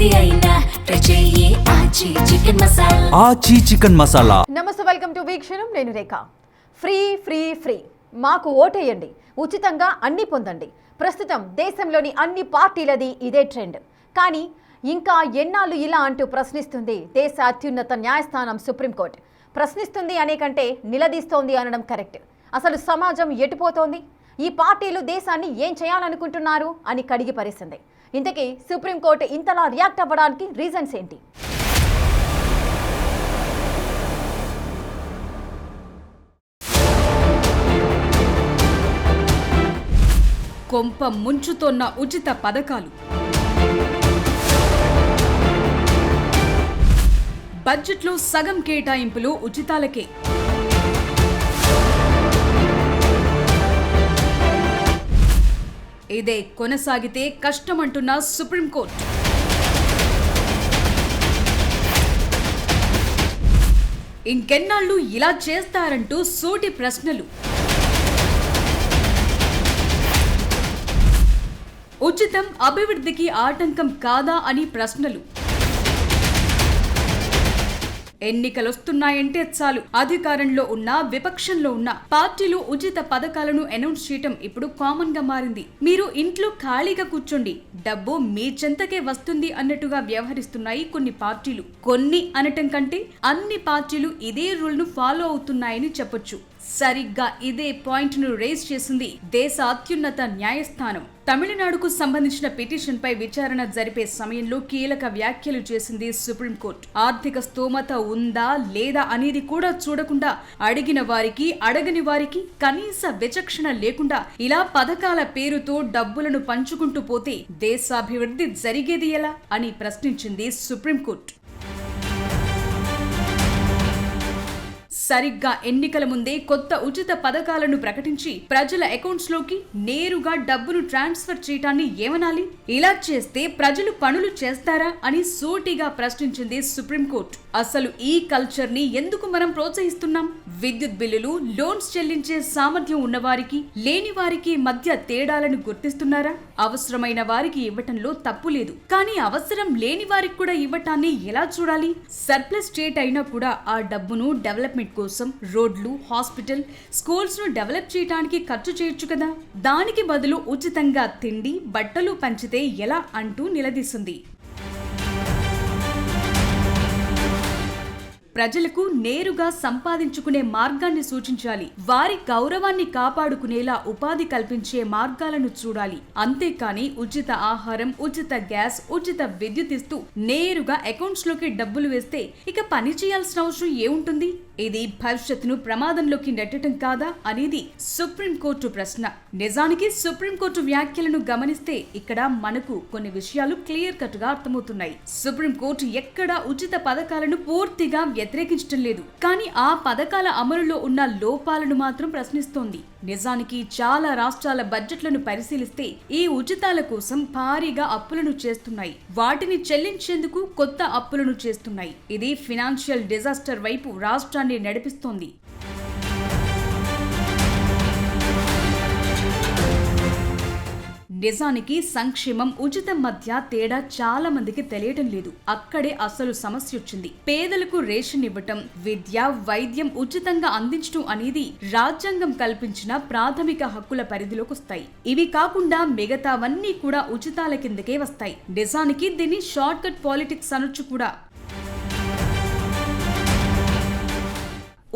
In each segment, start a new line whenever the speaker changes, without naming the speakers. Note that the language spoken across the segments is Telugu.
ఏది అయినా ట్రై చెయ్యి ఆచి చికెన్ మసాలా.
ఆచి చికెన్ మసాలా.
నమస్తే, వెల్కమ్ టు వీక్షణం. నేను రేఖ. ఫ్రీ ఫ్రీ ఫ్రీ మాకు ఓటేయండి, ఉచితంగా అన్ని పొందండి. ప్రస్తుతం దేశంలోని అన్ని పార్టీలది ఇదే ట్రెండ్. కానీ ఇంకా ఎన్నాళ్ళు ఇలా అంటూ ప్రశ్నిస్తుంది దేశ అత్యున్నత న్యాయస్థానం సుప్రీంకోర్టు. ప్రశ్నిస్తుంది అనే కంటే నిలదీస్తోంది అనడం కరెక్ట్. అసలు సమాజం ఎటుపోతోంది, ఈ పార్టీలు దేశాన్ని ఏం చేయాలనుకుంటున్నారు అని కడిగి పరిసింది. ఇంతకీ సుప్రీంకోర్టు ఇంతలా రియాక్ట్ అవ్వడానికి రీజన్స్ ఏంటి?
కొంప ముంచుతోన్న ఉచిత పథకాలు, బడ్జెట్లో సగం కేటాయింపులు ఉచితాలకే. ఇదే కొనసాగితే కష్టమంటున్న సుప్రీంకోర్టు. ఇంకెన్నాళ్ళు ఇలా చేస్తారంటూ సూటి ప్రశ్నలు. ఉచితం అభివృద్ధికి ఆటంకం కాదా అని ప్రశ్నలు. ఎన్నికలొస్తున్నాయంటే చాలు అధికారంలో ఉన్న విపక్షంలో ఉన్న పార్టీలు ఉచిత పథకాలను అనౌన్స్ చేయటం ఇప్పుడు కామన్ గా మారింది. మీరు ఇంట్లో ఖాళీగా కూర్చోండి, డబ్బు మీ చెంతకే వస్తుంది అన్నట్టుగా వ్యవహరిస్తున్నాయి కొన్ని పార్టీలు. కొన్ని అనటం కంటే అన్ని పార్టీలు ఇదే రూల్ ను ఫాలో అవుతున్నాయని చెప్పొచ్చు. సరిగ్గా ఇదే పాయింట్ ను రేజ్ చేసింది దేశ అత్యున్నత న్యాయస్థానం. తమిళనాడుకు సంబంధించిన పిటిషన్ పై విచారణ జరిపే సమయంలో కీలక వ్యాఖ్యలు చేసింది సుప్రీంకోర్టు. ఆర్థిక స్తోమత ఉందా లేదా అనేది కూడా చూడకుండా అడిగిన వారికి అడగని వారికి కనీస విచక్షణ లేకుండా ఇలా పథకాల పేరుతో డబ్బులను పంచుకుంటూ పోతే దేశాభివృద్ధి జరిగేది ఎలా అని ప్రశ్నించింది సుప్రీంకోర్టు. సరిగ్గా ఎన్నికల ముందే కొత్త ఉచిత పథకాలను ప్రకటించి ప్రజల అకౌంట్స్ లోకి నేరుగా డబ్బును ట్రాన్స్ఫర్ చేయటాన్ని ఏమనాలి? ఇలా చేస్తే ప్రజలు పనులు చేస్తారా అని సూటిగా ప్రశ్నించింది సుప్రీంకోర్టు. అసలు ఈ కల్చర్ ని ఎందుకు మనం ప్రోత్సహిస్తున్నాం? విద్యుత్ బిల్లులు, లోన్స్ చెల్లించే సామర్థ్యం ఉన్నవారికి లేని వారికి మధ్య తేడాలను గుర్తిస్తున్నారా? అవసరమైన వారికి ఇవ్వటంలో తప్పు లేదు, కానీ అవసరం లేని వారికి కూడా ఇవ్వటాన్ని ఎలా చూడాలి? సర్ప్లస్ స్టేట్ అయినా కూడా ఆ డబ్బును డెవలప్మెంట్ కోసం రోడ్లు, హాస్పిటల్, స్కూల్స్ ను డెవలప్ చేయడానికి ఖర్చు చేయొచ్చు కదా. దానికి బదులు ఉచితంగా తిండి, బట్టలు పంచితే ఎలా అంటూ నిలదీసింది. ప్రజలకు నేరుగా సంపాదించుకునే మార్గాన్ని సూచించాలి. వారి గౌరవాన్ని కాపాడుకునేలా ఉపాధి కల్పించే మార్గాలను చూడాలి. అంతేకాని ఉచిత ఆహారం, ఉచిత గ్యాస్, ఉచిత విద్యుత్ ఇస్తూ నేరుగా అకౌంట్స్ లోకి డబ్బులు వేస్తే ఇక పని చేయాల్సిన అవసరం ఏముంటుంది? ఇది భవిష్యత్తును ప్రమాదంలోకి నెట్టడం కాదా అనేది సుప్రీంకోర్టు ప్రశ్న. నిజానికి సుప్రీంకోర్టు వ్యాఖ్యలను గమనిస్తే ఇక్కడ మనకు కొన్ని విషయాలు క్లియర్ కట్ గా అర్థమవుతున్నాయి. సుప్రీంకోర్టు ఎక్కడా ఉచిత పథకాలను పూర్తిగా వ్యతిరేకించడం లేదు, కానీ ఆ పథకాల అమలులో ఉన్న లోపాలను మాత్రం ప్రశ్నిస్తోంది. నిజానికి చాలా రాష్ట్రాల బడ్జెట్లను పరిశీలిస్తే ఈ ఉచితాల కోసం భారీగా అప్పులను చేస్తున్నాయి. వాటిని చెల్లించేందుకు కొత్త అప్పులను చేస్తున్నాయి. ఇది ఫినాన్షియల్ డిజాస్టర్ వైపు రాష్ట్రాన్ని నడిపిస్తోంది. నిజానికి సంక్షేమం, ఉచితం మధ్య తేడా చాలా మందికి తెలియటం లేదు. అక్కడే అసలు సమస్య వచ్చింది. పేదలకు రేషన్ ఇవ్వటం, విద్య, వైద్యం ఉచితంగా అందించడం అనేది రాజ్యాంగం కల్పించిన ప్రాథమిక హక్కుల పరిధిలోకి వస్తాయి. ఇవి కాకుండా మిగతావన్నీ కూడా ఉచితాల కిందకే వస్తాయి. నిజానికి దీన్ని షార్ట్ కట్ పాలిటిక్స్ అనొచ్చు కూడా.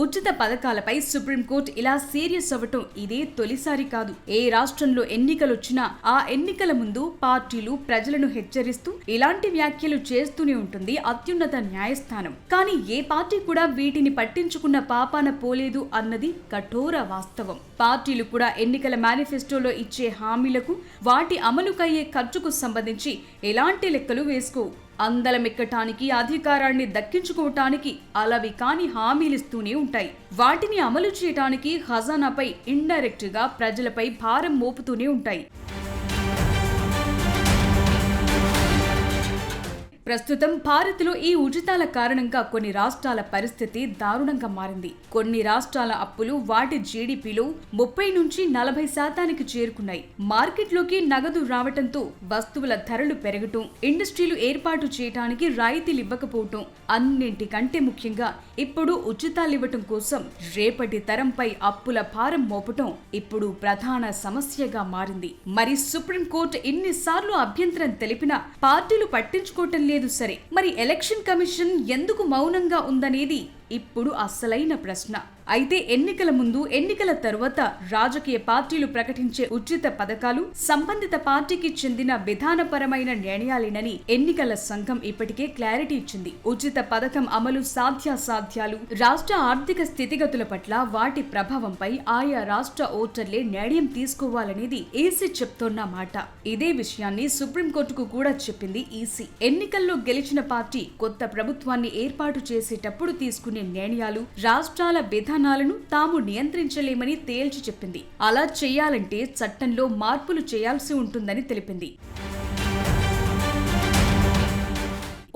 ఉచిత పథకాలపై సుప్రీంకోర్టు ఇలా సీరియస్ అవ్వటం ఇదే తొలిసారి కాదు. ఏ రాష్ట్రంలో ఎన్నికలొచ్చినా ఆ ఎన్నికల ముందు పార్టీలు ప్రజలను హెచ్చరిస్తూ ఇలాంటి వ్యాఖ్యలు చేస్తూనే ఉంటుంది అత్యున్నత న్యాయస్థానం. కానీ ఏ పార్టీ కూడా వీటిని పట్టించుకున్న పాపాన పోలేదు అన్నది కఠోర వాస్తవం. పార్టీలు కూడా ఎన్నికల మేనిఫెస్టోలో ఇచ్చే హామీలకు, వాటి అమలుకయ్యే ఖర్చుకు సంబంధించి ఎలాంటి లెక్కలు వేసుకోవు. అందలమెక్కటానికి, అధికారాన్ని దక్కించుకోవటానికి అలవి కాని హామీలిస్తూనే ఉంటాయి. వాటిని అమలు చేయటానికి ఖజానాపై ఇండైరెక్ట్ గా ప్రజలపై భారం మోపుతూనే ఉంటాయి. ప్రస్తుతం భారత్లో ఈ ఉచితాల కారణంగా కొన్ని రాష్ట్రాల పరిస్థితి దారుణంగా మారింది. కొన్ని రాష్ట్రాల అప్పులు వాటి జీడీపీలో 30 నుంచి 40% చేరుకున్నాయి. మార్కెట్లోకి నగదు రావటంతో వస్తువుల ధరలు పెరగటం, ఇండస్ట్రీలు ఏర్పాటు చేయడానికి రాయితీలు ఇవ్వకపోవటం, అన్నింటికంటే ముఖ్యంగా ఇప్పుడు ఉచితాలివ్వటం కోసం రేపటి తరంపై అప్పుల భారం మోపటం ఇప్పుడు ప్రధాన సమస్యగా మారింది. మరి సుప్రీంకోర్టు ఎన్నిసార్లు అభ్యంతరం తెలిపినా పార్టీలు పట్టించుకోవటం లేదు. సరే, మరి ఎలక్షన్ కమిషన్ ఎందుకు మౌనంగా ఉందనేది ఇప్పుడు అసలైన ప్రశ్న. అయితే ఎన్నికల ముందు, ఎన్నికల తరువాత రాజకీయ పార్టీలు ప్రకటించే ఉచిత పథకాలు సంబంధిత పార్టీకి చెందిన విధానపరమైన నిర్ణయాలేనని ఎన్నికల సంఘం ఇప్పటికే క్లారిటీ ఇచ్చింది. ఉచిత పథకం అమలు సాధ్యాసాధ్యాలు, రాష్ట్ర ఆర్థిక స్థితిగతుల పట్ల వాటి ప్రభావంపై ఆయా రాష్ట్ర ఓటర్లే నిర్ణయం తీసుకోవాలనేది ఈసీ చెప్తోన్న మాట. ఇదే విషయాన్ని సుప్రీంకోర్టుకు కూడా చెప్పింది ఈసీ. ఎన్నికల్లో గెలిచిన పార్టీ కొత్త ప్రభుత్వాన్ని ఏర్పాటు చేసేటప్పుడు తీసుకునే నిర్ణయాలు, రాష్ట్రాల విధానాలను తాము నియంత్రించలేమని తేల్చి చెప్పింది. అలా చేయాలంటే చట్టంలో మార్పులు చేయాల్సి ఉంటుందని తెలిపింది.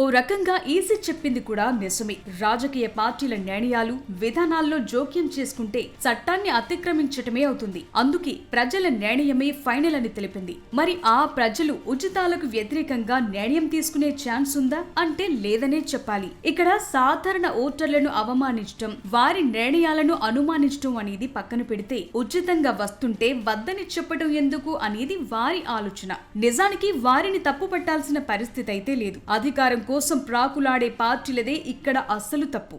ఓ రకంగా ఈసీ చెప్పింది కూడా నిజమే. రాజకీయ పార్టీల నిర్ణయాలు, విధానాల్లో జోక్యం చేసుకుంటే చట్టాన్ని అతిక్రమించటమే అవుతుంది. అందుకే ప్రజల నిర్ణయమే ఫైనల్ అని తెలిపింది. మరి ఆ ప్రజలు ఉచితాలకు వ్యతిరేకంగా నిర్ణయం తీసుకునే ఛాన్స్ ఉందా అంటే లేదనే చెప్పాలి. ఇక్కడ సాధారణ ఓటర్లను అవమానించటం, వారి నిర్ణయాలను అనుమానించటం అనేది పక్కన పెడితే ఉచితంగా వస్తుంటే వద్దని చెప్పటం ఎందుకు అనేది వారి ఆలోచన. నిజానికి వారిని తప్పు పట్టాల్సిన పరిస్థితి అయితే లేదు. అధికారం కోసం ప్రాకులాడే పార్టీలదే ఇక్కడ అస్సలు తప్పు.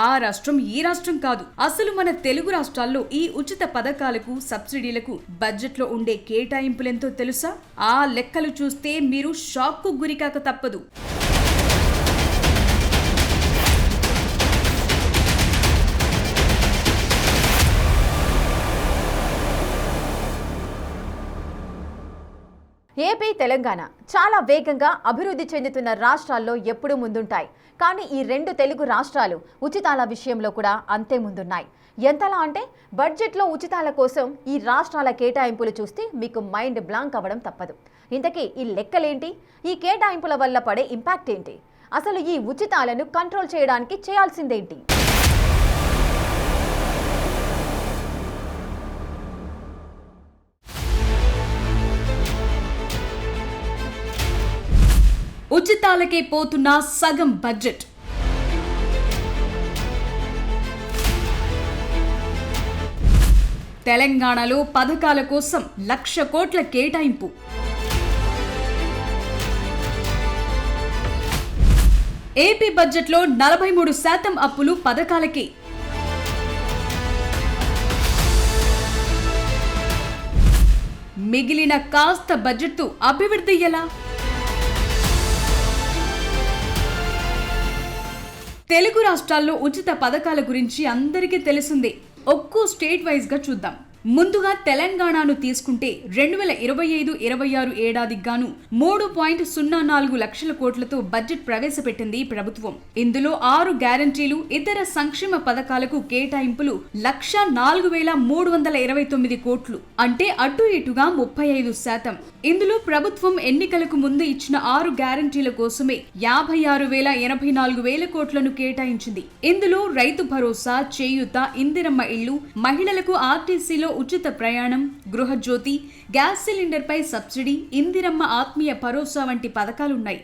ఆ రాష్ట్రం ఈ రాష్ట్రం కాదు, అసలు మన తెలుగు రాష్ట్రాల్లో ఈ ఉచిత పథకాలకు, సబ్సిడీలకు బడ్జెట్లో ఉండే కేటాయింపులెంతో తెలుసా? ఆ లెక్కలు చూస్తే మీరు షాక్కు గురికాక తప్పదు.
ఏపీ, తెలంగాణ చాలా వేగంగా అభివృద్ధి చెందుతున్న రాష్ట్రాల్లో ఎప్పుడూ ముందుంటాయి. కానీ ఈ రెండు తెలుగు రాష్ట్రాలు ఉచితాల విషయంలో కూడా అంతే ముందున్నాయి. ఎంతలా అంటే బడ్జెట్లో ఉచితాల కోసం ఈ రాష్ట్రాల కేటాయింపులు చూస్తే మీకు మైండ్ బ్లాంక్ అవ్వడం తప్పదు. ఇంతకీ ఈ లెక్కలేంటి? ఈ కేటాయింపుల వల్ల పడే ఇంపాక్ట్ ఏంటి? అసలు ఈ ఉచితాలను కంట్రోల్ చేయడానికి చేయాల్సిందేంటి?
ఉచితాలకే పోతున్న సగం బడ్జెట్. తెలంగాణలో పథకాల కోసం 1,00,000 కోట్ల కేటాయింపు. ఏపీ బడ్జెట్లో 43% అప్పులు పథకాలకే. మిగిలిన కాస్త బడ్జెట్తో అభివృద్ధి ఎలా? తెలుగు రాష్ట్రాల్లో ఉచిత పథకాల గురించి అందరికీ తెలిసిందే. ఒక్కో స్టేట్ వైజ్ గా చూద్దాం. ముందుగా తెలంగాణను తీసుకుంటే 2025-26 ఏడాదికి గాను 3.04 లక్షల కోట్లతో బడ్జెట్ ప్రవేశపెట్టింది ప్రభుత్వం. ఇందులో 6 గ్యారంటీలు, ఇతర సంక్షేమ పథకాలకు కేటాయింపులు 1,04,329 కోట్లు, అంటే అటు ఇటుగా 35%. ఇందులో ప్రభుత్వం ఎన్నికలకు ముందు ఇచ్చిన 6 గ్యారంటీల కోసమే 56,84 కోట్లను కేటాయించింది. ఇందులో రైతు భరోసా, చేయూత, ఇందిరమ్మ ఇళ్లు, మహిళలకు ఆర్టీసీలో ఉచిత ప్రయాణం, గృహజ్యోతి, గ్యాస్ సిలిండర్ పై సబ్సిడీ, ఇందిరమ్మ ఆత్మీయ భరోసా వంటి పథకాలున్నాయి.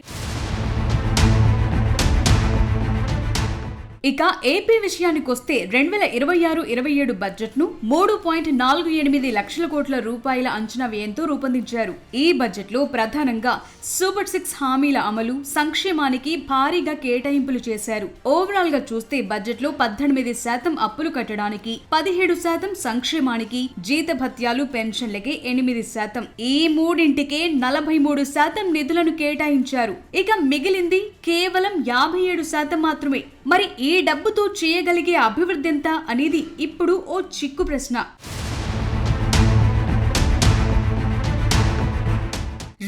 ఇక ఏపీ విషయానికొస్తే 2026-27 బడ్జెట్ను 3.48 లక్షల కోట్ల రూపాయల అంచనా వ్యయంతో రూపొందించారు. ఈ బడ్జెట్లో ప్రధానంగా సూపర్ 6 హామీల అమలు, సంక్షేమానికి భారీగా కేటాయింపులు చేశారు. ఓవరాల్ గా చూస్తే బడ్జెట్లో 18% అప్పులు కట్టడానికి, 17% సంక్షేమానికి, జీతభత్యాలు, పెన్షన్లకే 8%. ఈ మూడింటికే 43% నిధులను కేటాయించారు. ఇక మిగిలింది కేవలం 57% మాత్రమే. మరి ఈ డబ్బుతో చేయగలిగే అభివృద్ధి ఎంత అనేది ఇప్పుడు ఓ చిక్కు ప్రశ్న.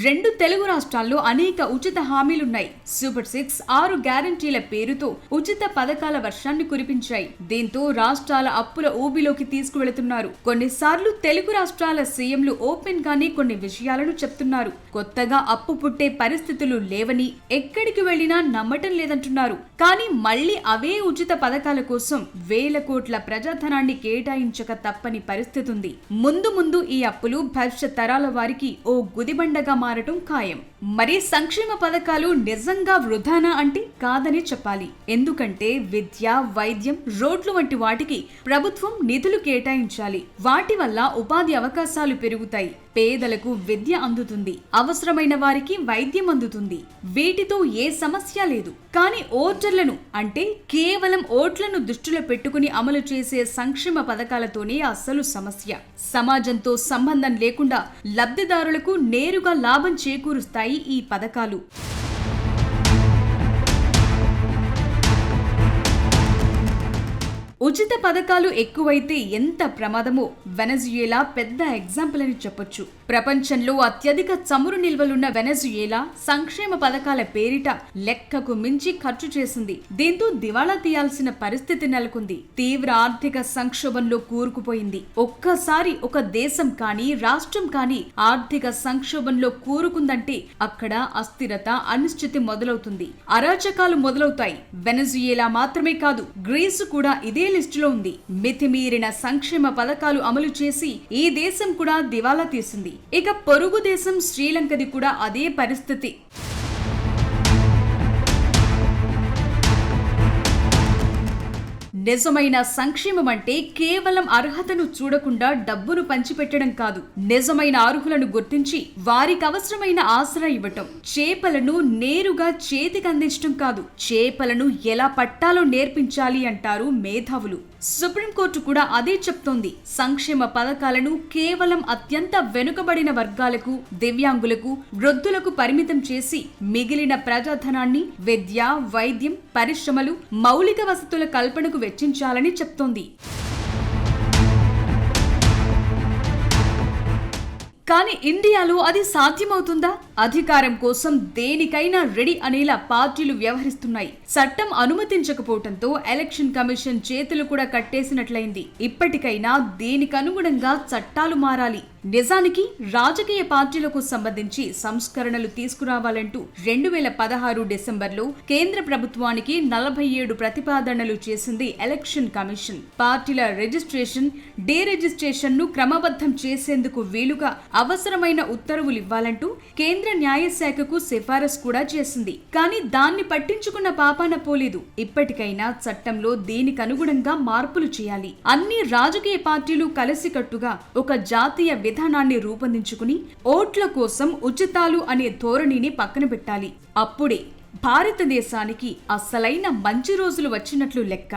2 తెలుగు రాష్ట్రాల్లో అనేక ఉచిత హామీలున్నాయి. సూపర్ 6 6 గ్యారంటీల పేరుతో ఉచిత పథకాల వర్షాన్ని కురిపించాయి. దీంతో రాష్ట్రాల అప్పుల ఊబిలోకి తీసుకువెళుతున్నారు. కొన్నిసార్లు తెలుగు రాష్ట్రాల సీఎంలు ఓపెన్ గానే కొన్ని విషయాలను చెప్తున్నారు. కొత్తగా అప్పు పుట్టే పరిస్థితులు లేవని, ఎక్కడికి వెళ్లినా నమ్మటం లేదంటున్నారు. కానీ మళ్లీ అవే ఉచిత పథకాల కోసం వేల కోట్ల ప్రజాధనాన్ని కేటాయించక తప్పని పరిస్థితి ఉంది. ముందు ముందు ఈ అప్పులు భవిష్యత్ తరాల వారికి ఓ గుదిబండగా మారటం ఖాయం. మరి సంక్షేమ పథకాలు నిజంగా వృధానా అంటే కాదని చెప్పాలి. ఎందుకంటే విద్య, వైద్యం, రోడ్లు వంటి వాటికి ప్రభుత్వం నిధులు కేటాయించాలి. వాటి వల్ల ఉపాధి అవకాశాలు పెరుగుతాయి. పేదలకు విద్య అందుతుంది, అవసరమైన వారికి వైద్యం అందుతుంది. వీటితో ఏ సమస్య లేదు. కానీ ఓటర్లను అంటే కేవలం ఓట్లను దృష్టిలో పెట్టుకుని అమలు చేసే సంక్షేమ పథకాలతోనే అసలు సమస్య. సమాజంతో సంబంధం లేకుండా లబ్ధిదారులకు నేరుగా లాభం చేకూరుస్తాయి ఈ పథకాలు. ఉచిత పథకాలు ఎక్కువైతే ఎంత ప్రమాదమో వెనజుయేలా పెద్ద ఎగ్జాంపుల్ అని చెప్పొచ్చు. ప్రపంచంలో అత్యధిక చమురు నిల్వలున్న వెనజుయేలా సంక్షేమ పథకాల పేరిట లెక్కకు మించి ఖర్చు చేసింది. దీంతో దివాళా తీయాల్సిన పరిస్థితి నెలకొంది. తీవ్ర ఆర్థిక సంక్షోభంలో కూరుకుపోయింది. ఒక్కసారి ఒక దేశం కానీ రాష్ట్రం కానీ ఆర్థిక సంక్షోభంలో కూరుకుందంటే అక్కడ అస్థిరత, అనిశ్చితి మొదలవుతుంది. అరాచకాలు మొదలవుతాయి. వెనజుయేలా మాత్రమే కాదు, గ్రీసు కూడా ఇదే లిస్టులో ఉంది. మితిమీరిన సంక్షేమ పథకాలు అమలు చేసి ఈ దేశం కూడా దివాలా తీసింది. ఇక పొరుగు దేశం శ్రీలంకది కూడా అదే పరిస్థితి. నిజమైన సంక్షేమం అంటే కేవలం అర్హతను చూడకుండా డబ్బును పంచిపెట్టడం కాదు. నిజమైన అర్హులను గుర్తించి వారికి అవసరమైన ఆసరా ఇవ్వటం. చేపలను నేరుగా చేతికి అందించడం కాదు, చేపలను ఎలా పట్టాలో నేర్పించాలి అంటారు మేధావులు. సుప్రీంకోర్టు కూడా అదే చెప్తోంది. సంక్షేమ పథకాలను కేవలం అత్యంత వెనుకబడిన వర్గాలకు, దివ్యాంగులకు, వృద్ధులకు పరిమితం చేసి మిగిలిన ప్రజాధనాన్ని విద్య, వైద్యం, పరిశ్రమలు, మౌలిక వసతుల కల్పనకు వెచ్చించాలని చెప్తోంది. కానీ ఇండియాలో అది సాధ్యమవుతుందా? అధికారం కోసం దేనికైనా రెడీ అనేలా పార్టీలు వ్యవహరిస్తున్నాయి. చట్టం అనుమతించకపోవడంతో ఎలక్షన్ కమిషన్ చేతులు కూడా కట్టేసినట్లయింది. ఇప్పటికైనా దీనికనుగుణంగా చట్టాలు మారాలి. నిజానికి రాజకీయ పార్టీలకు సంబంధించి సంస్కరణలు తీసుకురావాలంటూ 2016 డిసెంబర్లో కేంద్ర ప్రభుత్వానికి 47 ప్రతిపాదనలు చేసింది ఎలక్షన్ కమిషన్. పార్టీల రిజిస్ట్రేషన్, డీరిజిస్ట్రేషన్ ను క్రమబద్ధం చేసేందుకు వీలుగా అవసరమైన ఉత్తర్వులు ఇవ్వాలంటూ కేంద్ర న్యాయశాఖకు సిఫారసు కూడా చేసింది. కానీ దాన్ని పట్టించుకున్న పాపాన పోలేదు. ఇప్పటికైనా చట్టంలో దీనికనుగుణంగా మార్పులు చేయాలి. అన్ని రాజకీయ పార్టీలు కలిసికట్టుగా ఒక జాతీయ విధానాన్ని రూపొందించుకుని ఓట్ల కోసం ఉచితాలు అనే ధోరణిని పక్కన పెట్టాలి. అప్పుడే భారతదేశానికి అసలైన మంచి రోజులు వచ్చినట్లు లెక్క.